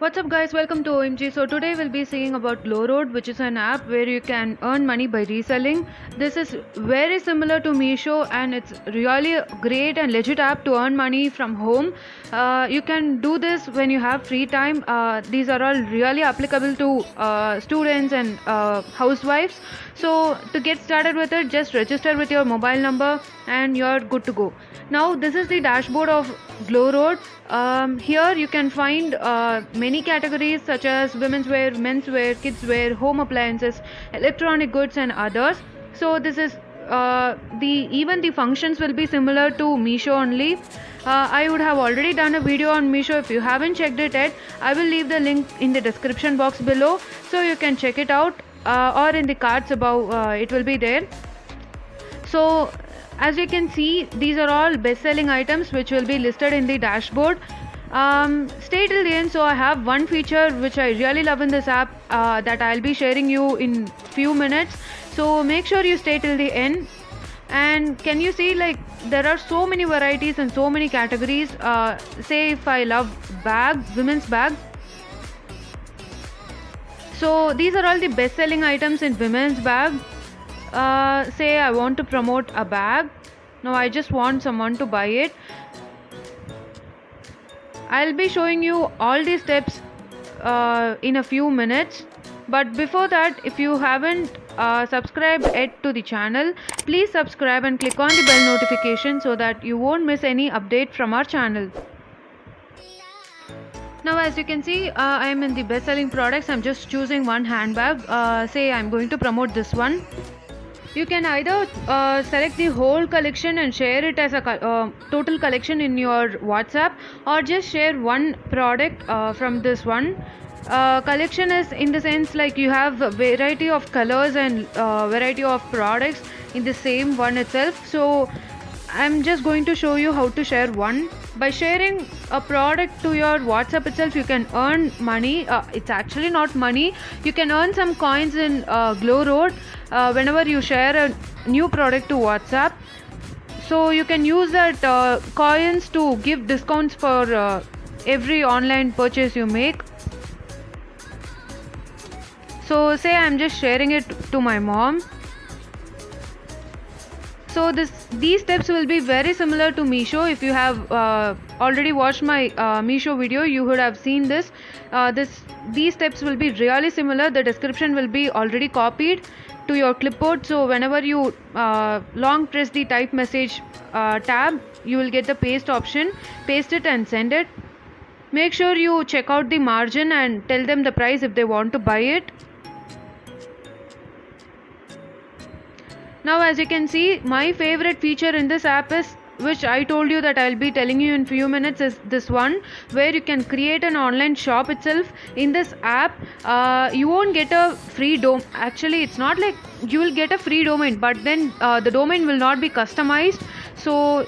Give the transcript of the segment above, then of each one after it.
What's up guys, welcome to OMG. So today we'll be seeing about Glowroad, which is an app where you can earn money by reselling. This is very similar to Meesho and it's really a great and legit app to earn money from home. You can do this when you have free time. These are all really applicable to students and housewives. So to get started with it, just register with your mobile number and you're good to go. Now this is the dashboard of Glowroad. Here you can find many categories such as women's wear, men's wear, kids wear, home appliances, electronic goods and others. So this is the functions will be similar to Meesho only. I would have already done a video on Meesho. If you haven't checked it yet, I will leave the link in the description box below so you can check it out, or in the cards above it will be there. So as you can see, these are all best-selling items which will be listed in the dashboard. Stay till the end. So I have one feature which I really love in this app that I'll be sharing you in few minutes. So make sure you stay till the end. And can you see, like, there are so many varieties and so many categories. Say if I love bags, women's bags. So these are all the best-selling items in women's bag. Say I want to promote a bag. Now I just want someone to buy it. I'll be showing you all these steps in a few minutes. But before that, if you haven't subscribed yet to the channel, please subscribe and click on the bell notification so that you won't miss any update from our channel. Now as you can see, I am in the best selling products. I'm just choosing one handbag. Say I'm going to promote this one. You can either select the whole collection and share it as a total collection in your WhatsApp, or just share one product from this one. Collection is in the sense like you have a variety of colors and variety of products in the same one itself. So I'm just going to show you how to share one. By sharing a product to your WhatsApp itself, you can earn money. It's actually not money. You can earn some coins in Glowroad whenever you share a new product to WhatsApp. So you can use that coins to give discounts for every online purchase you make. So say I'm just sharing it to my mom. So these steps will be very similar to Meesho. If you have already watched my Meesho video, you would have seen this. These steps will be really similar. The description will be already copied to your clipboard. So whenever you long press the type message tab, you will get the paste option. Paste it and send it. Make sure you check out the margin and tell them the price if they want to buy it. Now as you can see, my favorite feature in this app is, which I told you that I'll be telling you in few minutes, is this one where you can create an online shop itself. In this app, you won't get a free domain. Actually, it's not like you will get a free domain, but then the domain will not be customized. So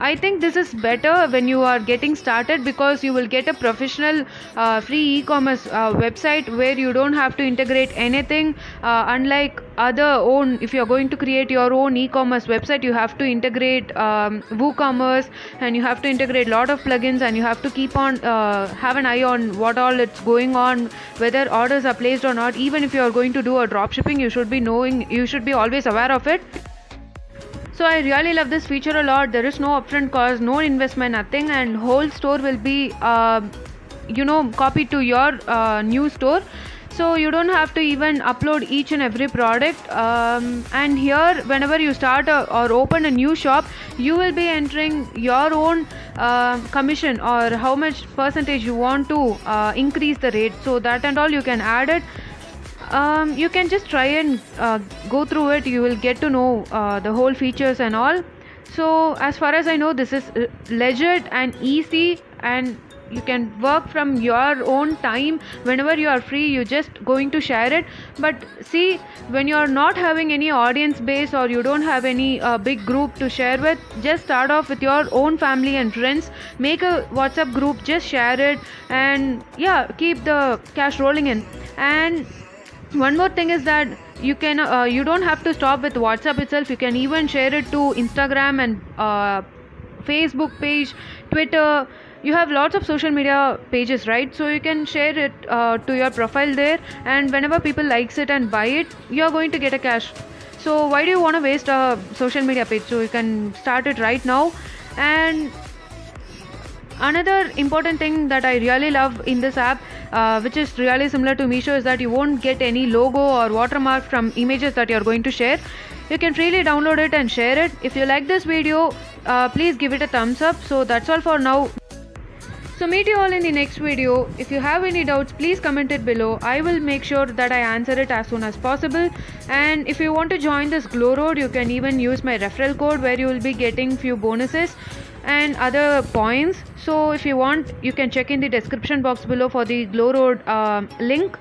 I think this is better when you are getting started, because you will get a professional free e-commerce website where you don't have to integrate anything. Unlike if you are going to create your own e-commerce website, you have to integrate WooCommerce, and you have to integrate a lot of plugins, and you have to keep on have an eye on what all it's going on, whether orders are placed or not. Even if you are going to do a drop shipping, you should be always aware of it. So I really love this feature a lot. There is no upfront cost, no investment, nothing, and whole store will be copied to your new store. So you don't have to even upload each and every product. And here, whenever you start or open a new shop, you will be entering your own commission, or how much percentage you want to increase the rate. So that and all you can add it. You can just try and go through it. You will get to know the whole features and all. So as far as I know, this is legit and easy, and you can work from your own time. Whenever you are free, you're just going to share it. But see, when you're not having any audience base, or you don't have any big group to share with, just start off with your own family and friends. Make a WhatsApp group, just share it, and yeah, keep the cash rolling in. And one more thing is that you don't have to stop with WhatsApp itself. You can even share it to Instagram and Facebook page, Twitter, you have lots of social media pages, right? So you can share it to your profile there, and whenever people likes it and buy it, you are going to get a cash. So why do you want to waste a social media page? So you can start it right now. And another important thing that I really love in this app, which is really similar to Meesho, is that you won't get any logo or watermark from images that you're going to share. You can freely download it and share it. If you like this video, please give it a thumbs up. So that's all for now. So meet you all in the next video. If you have any doubts, please comment it below. I will make sure that I answer it as soon as possible. And if you want to join this Glow Road, you can even use my referral code, where you will be getting few bonuses and other points. So if you want, you can check in the description box below for the Glow Road link.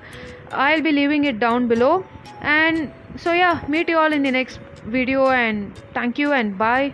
I'll be leaving it down below. And so yeah, meet you all in the next video, and thank you and bye.